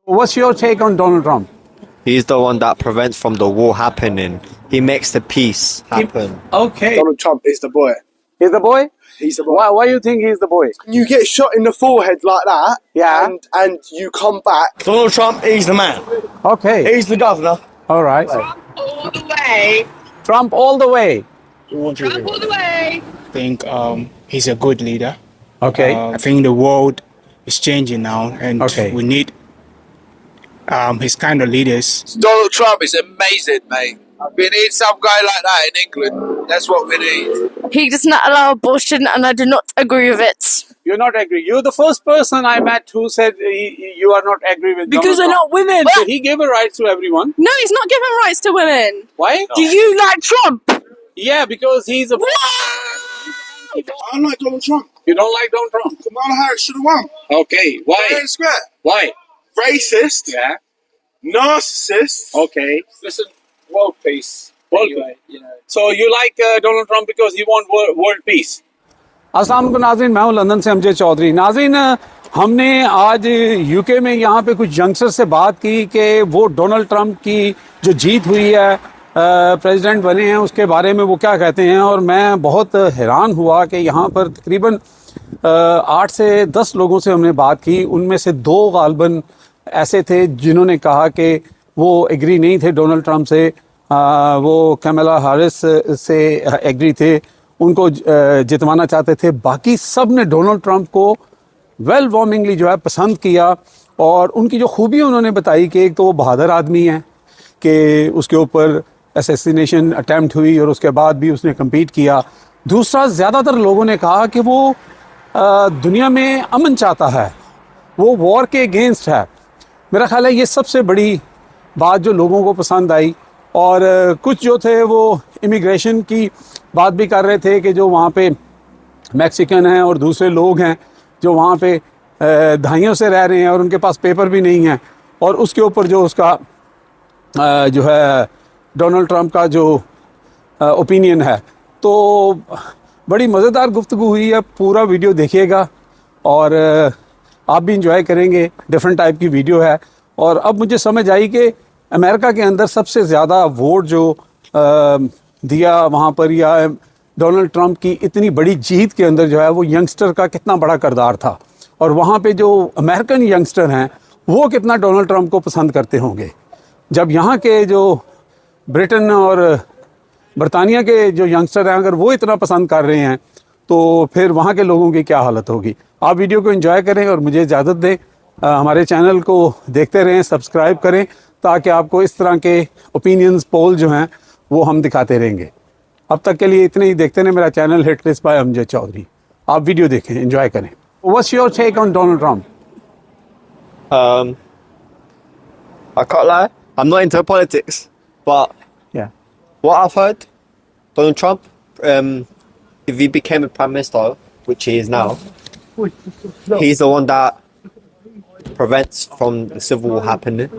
What's your take on Donald Trump? He's the one that prevents from the war happening. He makes the peace happen. Okay. Donald Trump is the boy. He's the boy? He's the boy. Why you think he's the boy? You get shot in the forehead like that, Yeah. and you come back. Donald Trump, he's the man. Okay. He's the governor. All right. All the way. Trump all the way. Trump all the way. I think he's a good leader. Okay. I think the world is changing now, and Okay. we need his kind of leaders. Donald Trump is amazing, mate. We need some guy like that in England. That's what we need. He does not allow abortion, and I do not agree with it. You're not agree. You're the first person I met who said you are not agree with Because they're Donald not women. Trump. So he gave a rights to everyone. No, he's not giving rights to women. Why? Do you like Trump? Yeah, because he's a... I don't like Donald Trump. You don't like Donald Trump? Kamala Harris should have won. Okay. Why? Fair and square. Why? Racist. Yeah. Narcissist. Okay. Listen, world peace. World Anyway, you know. So you like Donald Trump because he want world peace. अस्सलाम वालेकुम नाज़रीन, मैं हूँ London से अमजद चौधरी। नाज़रीन, हमने आज UK में यहाँ पे कुछ यंगस्टर से बात की कि वो डोनाल्ड ट्रंप की जो जीत हुई है, प्रेसिडेंट बने हैं, उसके बारे में वो क्या कहते हैं। और मैं बहुत हैरान हुआ कि यहाँ पर तकरीबन 8 से 10 लोगों से हमने बात की, उनमें से 2 गालबन ऐसे थे जिन्होंने कहा कि वो एग्री नहीं थे डोनाल्ड ट्रंप से, वो कमला हैरिस से एग्री थे, उनको जितवाना चाहते थे। बाकी सब ने डोनाल्ड ट्रंप को वेल वार्मिंगली जो है पसंद किया। और उनकी जो खूबी उन्होंने बताई कि एक तो वो बहादर आदमी है कि उसके ऊपर असैसिनेशन अटैम्प्ट हुई और उसके बाद भी उसने कम्पीट किया। दूसरा, ज़्यादातर लोगों ने कहा कि वो दुनिया में अमन चाहता है, वो वॉर के अगेंस्ट है। मेरा ख्याल है ये सबसे बड़ी बात जो लोगों को पसंद आई। और कुछ जो थे वो इमिग्रेशन की बात भी कर रहे थे कि जो वहाँ पे मैक्सिकन हैं और दूसरे लोग हैं जो वहाँ पे दहाइयों से रह रहे हैं और उनके पास पेपर भी नहीं है, और उसके ऊपर जो उसका जो है डोनाल्ड ट्रंप का जो ओपिनियन है। तो बड़ी मज़ेदार गुफ्तगू हुई है, पूरा वीडियो देखिएगा और आप भी इंजॉय करेंगे। डिफरेंट टाइप की वीडियो है। और अब मुझे समझ आई कि अमेरिका के अंदर सबसे ज़्यादा वोट जो दिया वहाँ पर, या डोनाल्ड ट्रंप की इतनी बड़ी जीत के अंदर जो है वो यंगस्टर का कितना बड़ा किरदार था, और वहाँ पे जो अमेरिकन यंगस्टर हैं वो कितना डोनाल्ड ट्रंप को पसंद करते होंगे। जब यहाँ के जो ब्रिटेन और बरतानिया के जो यंगस्टर हैं अगर वो इतना पसंद कर रहे हैं तो फिर वहाँ के लोगों की क्या हालत होगी। आप वीडियो को एंजॉय करें और मुझे इजाज़त दें। हमारे चैनल को देखते रहें, सब्सक्राइब करें, ताकि आपको इस तरह के ओपिनियंस पोल जो हैं वो हम दिखाते रहेंगे। अब तक के लिए इतने ही। देखते रहें मेरा channel hit list by Amjad Chaudhary. आप वीडियो देखें, एंजॉय करें। What's your take on Donald Trump? I can't lie, I'm not into politics, but Yeah. what I've heard, Donald Trump, if he became a prime minister, which he is now, he's the one that prevents from the civil war happening.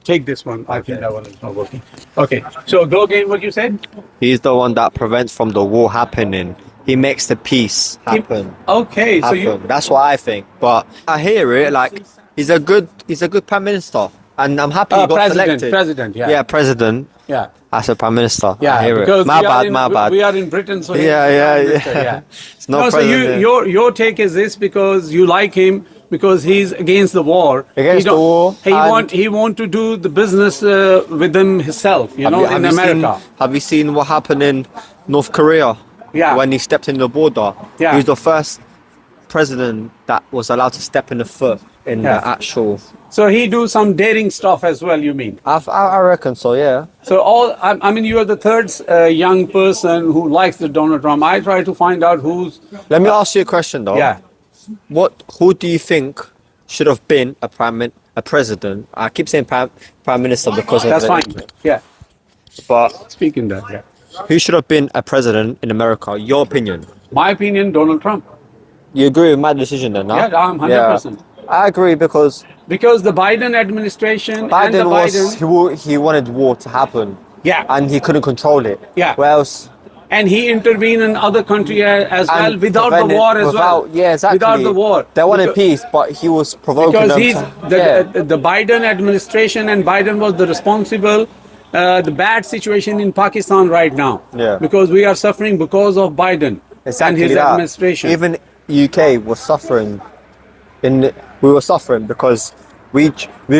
Take this one. I think that one is not working. Okay. So go again what you said? He's the one that prevents from the war happening. He makes the peace happen. Okay. So you... That's what I think. But I hear it like he's a good prime minister, and I'm happy he got president, selected. President, yeah. Yeah, president. Yeah. As a prime minister. Yeah, I hear because it. My bad. We are in Britain, so Yeah. It's not no, so president. your take is this because you like him because he's against the war. Against the war. He want to do the business within himself, in America. Have you seen what happened in North Korea? Yeah. When he stepped in the border. Yeah. He was the first president that was allowed to step in the foot in the actual. So he do some daring stuff as well, you mean? I reckon so, yeah. So I mean, you are the third young person who likes the Donald Trump. I try to find out who's... Let me ask you a question though. Yeah. Who do you think should have been a president? I keep saying prime minister because of That's fine. Yeah. But Speaking that, yeah. who should have been a president in America? Your opinion? My opinion, Donald Trump. You agree with my decision then, no? Yeah, I'm 100%. I agree because the Biden administration he wanted war to happen. Yeah. And he couldn't control it. Yeah. Whereas and he intervened in other country as well And without the prevent it war as well. Yeah, exactly. Without the war. They wanted peace, but he was provoking Because them. the Biden administration, and Biden was the responsible, the bad situation in Pakistan right now. Yeah. Because we are suffering because of Biden and his that. administration. Even UK was suffering. We were suffering because we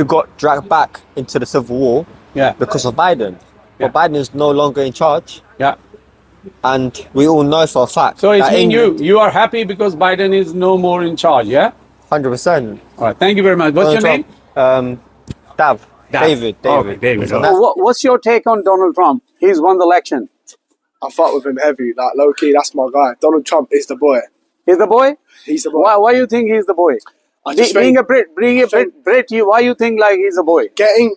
got dragged back into the civil war. Yeah. Because of Biden. Yeah. But Biden is no longer in charge, Yeah. and we all know for a fact. So it's that mean England- you are happy because Biden is no more in charge, yeah? 100%. All right. Thank you very much. What's your name? Dav. David. Okay, David. So What's your take on Donald Trump? He's won the election. I fuck with him heavy, like low key. That's my guy. Donald Trump is the boy. He's the boy? He's the boy. Why you think he's the boy? I just Being think a Brit, why you think like he's a boy?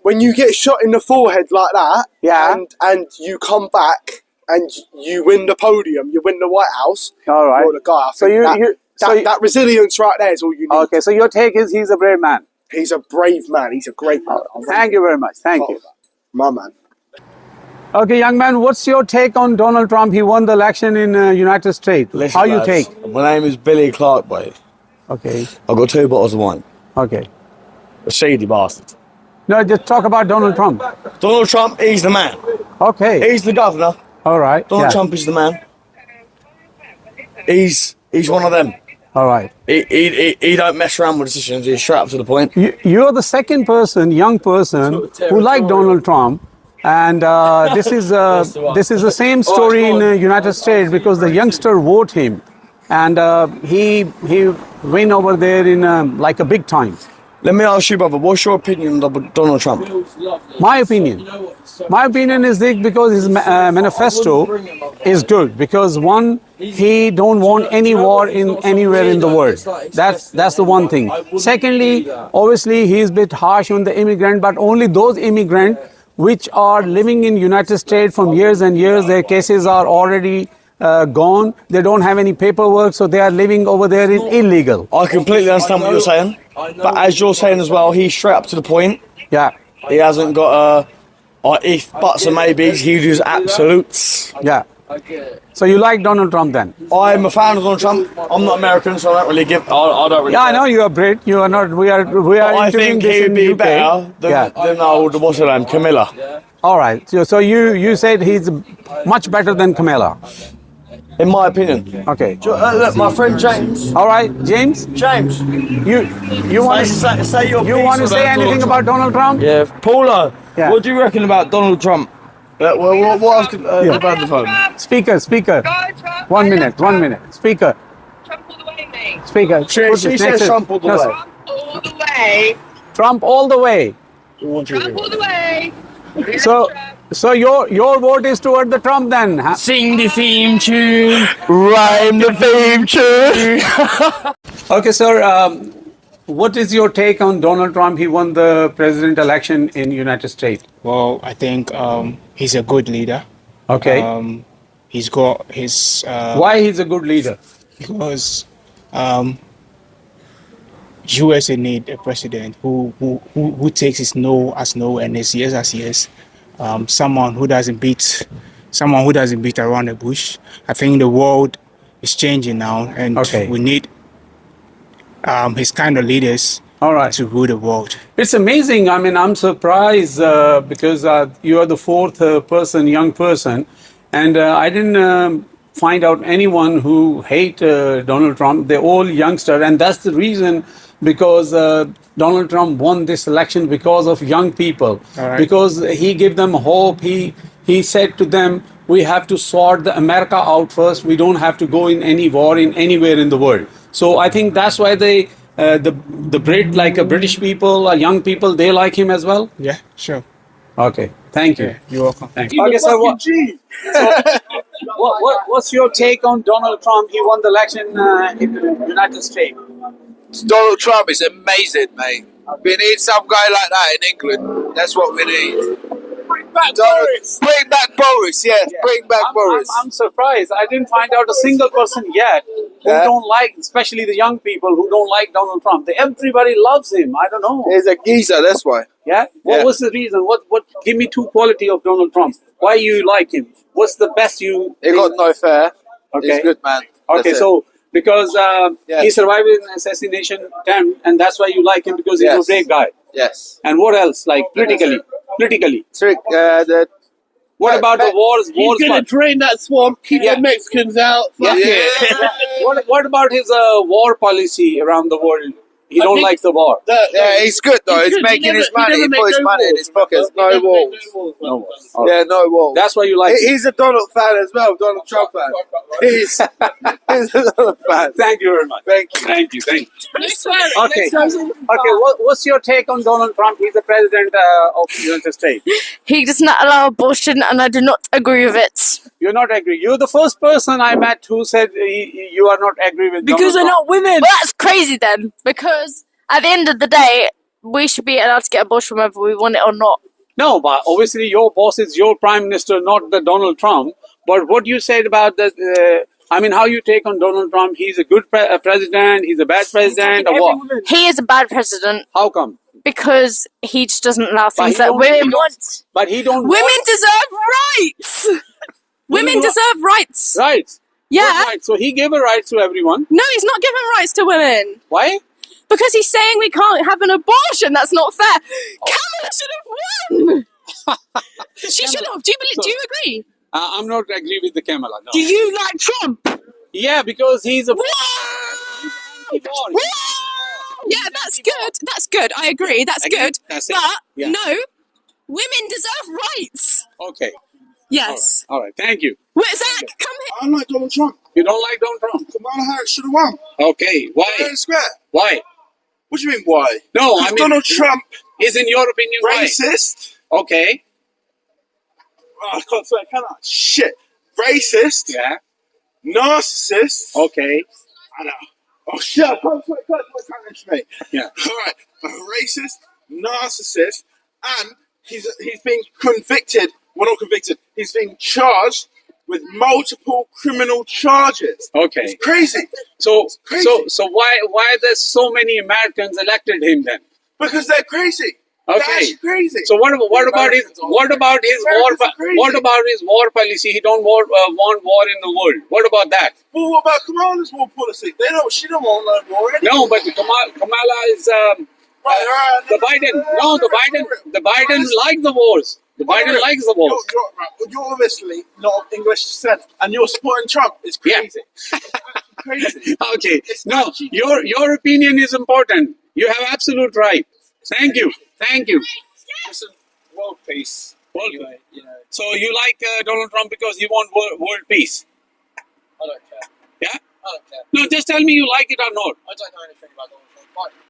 when you get shot in the forehead like that, Yeah. and you come back and you win the podium, you win the White House. All right. You're the guy. I So think that resilience right there is all you need. Okay, so your take is he's a brave man. He's a brave man. He's a great man. Thank you very much. Thank you. My man. Okay, young man, what's your take on Donald Trump? He won the election in United States. Listen, How you lads, take? My name is Billy Clark, boy. Okay, I've got 2 bottles of wine. okay. A shady bastard. No, just talk about Donald Trump. Donald Trump, he's the man. Okay, He's the governor. all right. Donald Yeah. Trump is the man. He's one of them. All right. He don't mess around with decisions. He's straight up to the point. You're the second person, young person, who liked Donald Trump. And this is the same story in the United States because the youngster vote him, and he win over there in like a big time. Let me ask you, brother, what's your opinion of Donald Trump? My opinion is this, because his manifesto is good. Because one, he don't want any war in anywhere in the world. That's the one thing. Secondly, obviously he is a bit harsh on the immigrant, but only those immigrants which are living in United States from years and years, their cases are already gone. They don't have any paperwork, so they are living over there in illegal. I completely understand what you're saying, but as you're saying as well, he's straight up to the point. Yeah, He hasn't got if, buts and maybes. He does absolutes. yeah. So you like Donald Trump then? I'm a fan of Donald Trump. I'm not American, so I don't really give. I don't really. Yeah, I care. know you are Brit. You are not. We are I interviewing think this he'd in be UK. better than old, what's her name, Camilla. All right. So you said he's much better than Kamala. In my opinion. Okay. Look, my friend James. All right, James. James. You want to say your you piece want to say Donald anything Trump. about Donald Trump? Yeah, Paula. Yeah. What do you reckon about Donald Trump? What else could about the phone? Speaker. Go Trump. 1 I minute. love 1 Trump. minute. Speaker. Trump all the way, mate. Speaker. She Put this says next to- Trump all the No, way. Trump all the way. Trump all the way. Trump all the way. So your vote is toward the Trump then? Huh? Sing the theme tune. Rhyme the theme tune. Okay, sir. What is your take on Donald Trump? He won the president election in United States. Well, I think he's a good leader. Okay. He's got his Why he's a good leader? because USA need a president who takes his no as no and his yes as yes. Someone who doesn't beat around the bush. I think the world is changing now, and Okay. we need his kind of leaders All right. to rule the world. It's amazing. I mean, I'm surprised because you are the fourth young person, and I didn't find out anyone who hate Donald Trump. They're all youngster, and that's the reason because Donald Trump won this election because of young people. All right. Because he gave them hope. He said to them, we have to sort the America out first. We don't have to go in any war in anywhere in the world. So I think that's why the Brit, like British people, young people, they like him as well. Yeah, sure. Okay, thank you. Yeah, you're welcome. Thank you. Okay, so what's your take on Donald Trump? He won the election in the United States. Donald Trump is amazing, mate. We need some guy like that in England. That's what we need. back Boris. Bring back Boris, yes. Bring back Boris. I'm surprised. I didn't find out a single person yet who don't like, especially the young people who don't like Donald Trump. Everybody loves him. I don't know. He's a geezer, that's why. Yeah? What was the reason? What? Give me two quality of Donald Trump. Why you like him? What's the best you... He got no fair. Okay. He's good, man. Okay, That's so because he survived an assassination attempt, and that's why you like him, because he's a brave guy. Yes. And what else? Like politically. What about the wars? He's going to drain that swamp, keep the Mexicans out. Fuck it. What about his war policy around the world? He don't like the war. Yeah, he's good though. He's making his money. He put his money in his pockets. No walls. No wars. Yeah, no walls. That's why you like him. He's a Donald fan as well, Donald Trump fan. He's a Donald fan. Thank you very much. Thank you. Okay. What's your take on Donald Trump? He's the president of the United States. He does not allow abortion, and I do not agree with it. You're not agree. You're the first person I met who said you are not agree with Because Donald they're Trump. not women. Well, that's crazy then. Because at the end of the day, we should be allowed to get abortion whether we want it or not. No, but obviously your boss is your prime minister, not the Donald Trump. But what you said about the, how you take on Donald Trump? He's a good president. He's a bad president, or what? He is a bad president How come? because he just doesn't allow But things he that don't- women want. But he don't. Women deserve rights. Women deserve rights. Right. Yeah. Right. So he gave a right to everyone. No, he's not giving rights to women. Why? Because he's saying we can't have an abortion. That's not fair. Kamala should have won. She should have. Do you agree? I'm not agree with the Kamala. No. Do you like Trump? Yeah, because he's a. Yeah, that's good. That's good. I agree. That's good. That's it. But Yeah. no, women deserve rights. Okay. Yes. All right. Thank you. Wait, Zach, come here. I like Donald Trump. You don't like Donald Trump? Kamala Harris should have won. Okay. Why? Fair and square. Why? What do you mean, why? No, Because Donald Trump, is in your opinion why? racist. Okay. Oh, I can't say, can I? Shit. Racist. Yeah. Narcissist. Okay. I know. Oh, shit. I can't say, me. Yeah. All right. A racist, narcissist, and he's been convicted. Well, not convicted. He's been charged with multiple criminal charges. Okay. It's crazy. So crazy. so why there's so many Americans elected him then? Because they're crazy. Okay. That's crazy. So what about his war policy? He don't want war in the world. What about that? Well, what about Kamala's war policy? She don't want no war anyway. No, but Kamala is the Biden likes the wars. The Biden likes the wars. You're obviously not of English descent, and you're supporting Trump. It's crazy. Crazy. Okay. No, your opinion is important. You have absolute right. Thank you. Listen, world peace. Anyway, so you like Donald Trump because he wants world peace? I don't care. Yeah? I don't care. No, just tell me you like it or not. I don't know anything about Donald Trump.